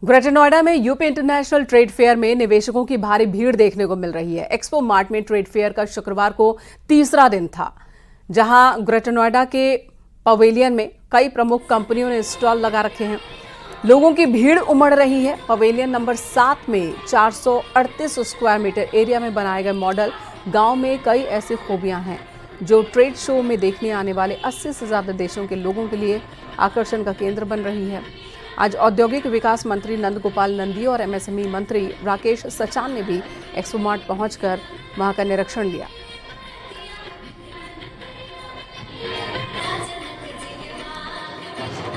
Greater Noida में UP international trade fair में निवेशकों की भारी भीड़ देखने को मिल रही है। एक्सपो मार्ट में ट्रेड फेयर का शुक्रवार को तीसरा दिन था, जहां ग्रेटर नोएडा के पवेलियन में कई प्रमुख कंपनियों ने स्टॉल लगा रखे हैं। लोगों की भीड़ उमड़ रही है। पवेलियन नंबर 7 में 438 स्क्वायर मीटर एरिया में बनाए गए मॉडल गांव में कई ऐसी खूबियां हैं जो ट्रेड शो में देखने आने वाले 80 से ज्यादा देशों के लोगों के लिए आकर्षण का केंद्र बन रही है। आज औद्योगिक विकास मंत्री नंद गोपाल नंदी और एमएसएमई मंत्री राकेश सचान ने भी एक्सपो मार्ट पहुंचकर वहां का निरीक्षण लिया।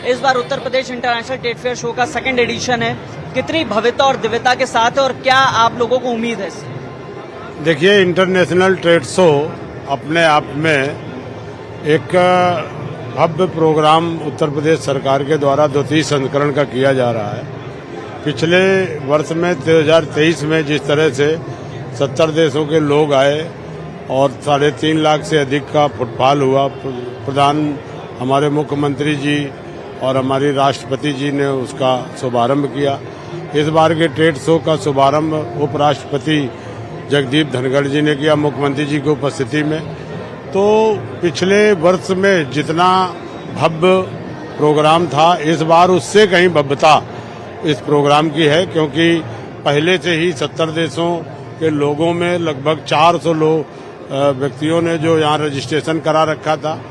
इस बार Uttar Pradesh international trade fair show का सेकंड एडिशन है। कितनी भव्यता और दिव्यता के साथ है और क्या आप लोगों को उम्मीद है इससे? देखिए, इंटरनेशनल ट्रेड शो अपने आप में एक भव्य प्रोग्राम उत्तर प्रदेश सरकार के द्वारा द्वितीय संस्करण का किया जा रहा है। पिछले वर्ष में 2023 में जिस तरह से 70 देशों के लोग आए और 3.5 लाख से अधिक का फुटफॉल हुआ, हमारे मुख्यमंत्री जी और हमारी राष्ट्रपति जी ने उसका शुभारंभ किया। इस बार के ट्रेड शो का शुभारंभ उपराष्ट्रपति जगदीप धनखड़ जी ने किया मुख्यमंत्री जी की उपस्थिति में। तो पिछले वर्ष में जितना भव्य प्रोग्राम था, इस बार उससे कहीं भव्यता इस प्रोग्राम की है, क्योंकि पहले से ही 70 देशों के लोगों में लगभग 400 व्यक्तियों ने जो यहाँ रजिस्ट्रेशन करा रखा था।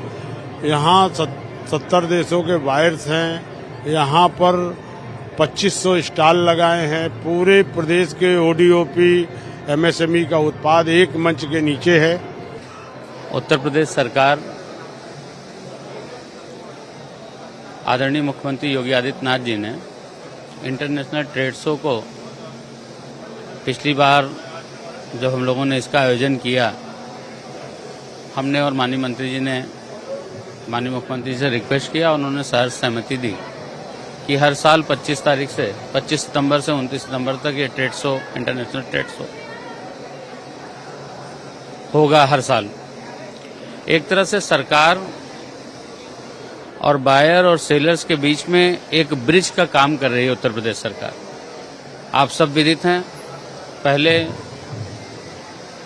यहाँ 70 देशों के बायर्स हैं। यहाँ पर 2500 स्टॉल लगाए हैं। पूरे प्रदेश के ओडीओपी एमएसएमई का उत्पाद एक मंच के नीचे है। उत्तर प्रदेश सरकार आदरणीय मुख्यमंत्री योगी आदित्यनाथ जी ने इंटरनेशनल ट्रेड शो को पिछली बार जब हम लोगों ने इसका आयोजन किया, हमने और माननीय मंत्री जी ने माननीय मुख्यमंत्री जी से रिक्वेस्ट किया। उन्होंने सहर्ष सहमति दी कि हर साल 25 सितंबर से 29 सितंबर तक ये trade show, international trade show होगा हर साल। एक तरह से सरकार और बायर और सेलर्स के बीच में एक ब्रिज का काम कर रही है उत्तर प्रदेश सरकार। आप सब विदित हैं, पहले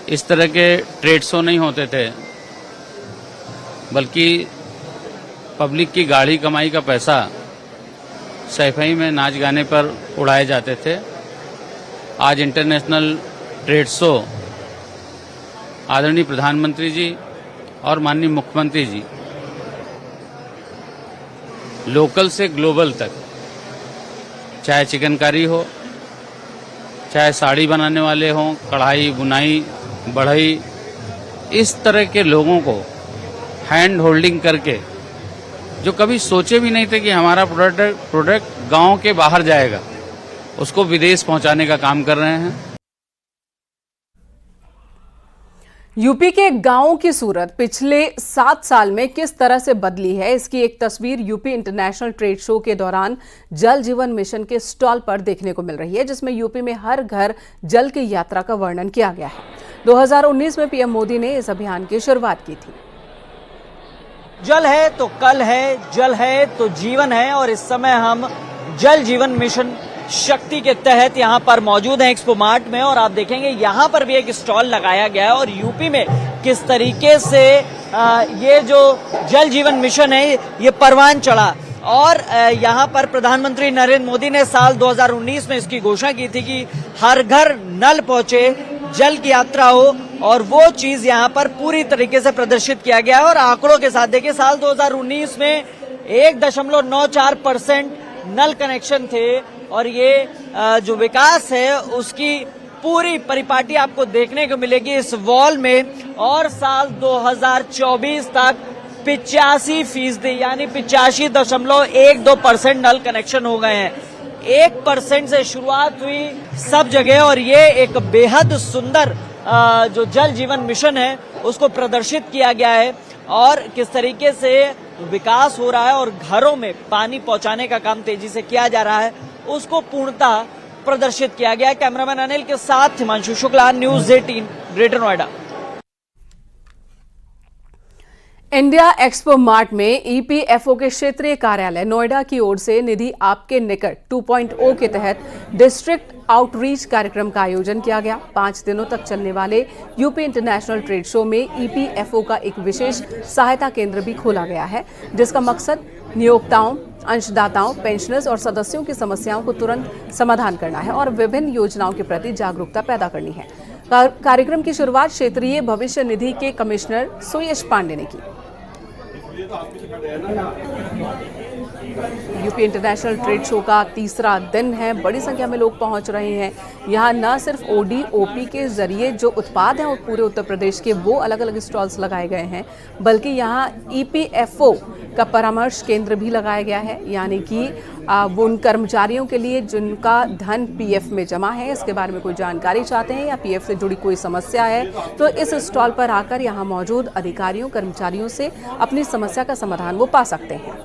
इस तरह के ट्रेड शो नहीं होते थे, बल्कि पब्लिक की गाढ़ी कमाई का पैसा सैफई में नाच गाने पर उड़ाए जाते थे। आज इंटरनेशनल ट्रेड शो आदरणीय प्रधानमंत्री जी और माननीय मुख्यमंत्री जी लोकल से ग्लोबल तक, चाहे चिकनकारी हो, चाहे साड़ी बनाने वाले हों, कढ़ाई, बुनाई, बढ़ई, इस तरह के लोगों को हैंड होल्डिंग करके, जो कभी सोचे भी नहीं थे कि हमारा प्रोडक्ट गांव के बाहर जाएगा, उसको विदेश पहुंचाने का काम कर रहे हैं। यूपी के गांवों की सूरत पिछले 7 साल में किस तरह से बदली है, इसकी एक तस्वीर यूपी इंटरनेशनल ट्रेड शो के दौरान जल जीवन मिशन के स्टॉल पर देखने को मिल रही है, जिसमें यूपी में हर घर जल की यात्रा का वर्णन किया गया है। 2019 में पीएम मोदी ने इस अभियान की शुरुआत की थी। जल है तो कल है, जल है तो जीवन है, और इस समय हम जल जीवन मिशन शक्ति के तहत यहाँ पर मौजूद है एक्सपो मार्ट में। और आप देखेंगे यहाँ पर भी एक स्टॉल लगाया गया है और यूपी में किस तरीके से ये जो जल जीवन मिशन है ये परवान चढ़ा। और यहाँ पर प्रधानमंत्री नरेंद्र मोदी ने साल 2019 में इसकी घोषणा की थी कि हर घर नल पहुंचे, जल की यात्रा हो, और वो चीज यहाँ पर पूरी तरीके से प्रदर्शित किया गया है। और आंकड़ों के साथ देखिए, साल 2019 में 1.94% नल कनेक्शन थे, और ये जो विकास है उसकी पूरी परिपाटी आपको देखने को मिलेगी इस वॉल में। और साल 2024 तक 85% यानी 85.12% नल कनेक्शन हो गए हैं। 1% से शुरुआत हुई सब जगह, और ये एक बेहद सुंदर जो जल जीवन मिशन है उसको प्रदर्शित किया गया है, और किस तरीके से विकास हो रहा है और घरों में पानी पहुंचाने का काम तेजी से किया जा रहा है उसको पूर्णतः प्रदर्शित किया गया है। कैमरामैन अनिल के साथ Himanshu Shukla, news 18, greater Noida. India expo mart में ईपीएफओ के क्षेत्रीय कार्यालय नोएडा की ओर से निधि आपके निकट 2.0 के तहत डिस्ट्रिक्ट आउटरीच कार्यक्रम का आयोजन किया गया। 5 दिनों तक चलने वाले यूपी इंटरनेशनल ट्रेड शो में ईपीएफओ का एक विशेष सहायता केंद्र भी खोला गया है, जिसका मकसद नियोक्ताओं, अंशदाताओं, पेंशनर्स और सदस्यों की समस्याओं को तुरंत समाधान करना है और विभिन्न योजनाओं के प्रति जागरूकता पैदा करनी है। कार्यक्रम की शुरुआत क्षेत्रीय भविष्य निधि के कमिश्नर सुयश पांडे ने की। यूपी इंटरनेशनल ट्रेड शो का तीसरा दिन है। बड़ी संख्या में लोग पहुंच रहे हैं। यहाँ न सिर्फ ओडी ओपी के जरिए जो उत्पाद हैं पूरे उत्तर प्रदेश के, वो अलग अलग स्टॉल्स लगाए गए हैं, बल्कि यहाँ ईपीएफओ का परामर्श केंद्र भी लगाया गया है, यानी कि वो उन कर्मचारियों के लिए जिनका धन पीएफ में जमा है, इसके बारे में कोई जानकारी चाहते हैं या पीएफ से जुड़ी कोई समस्या है, तो इस स्टॉल पर आकर यहाँ मौजूद अधिकारियों, कर्मचारियों से अपनी समस्या का समाधान वो पा सकते हैं।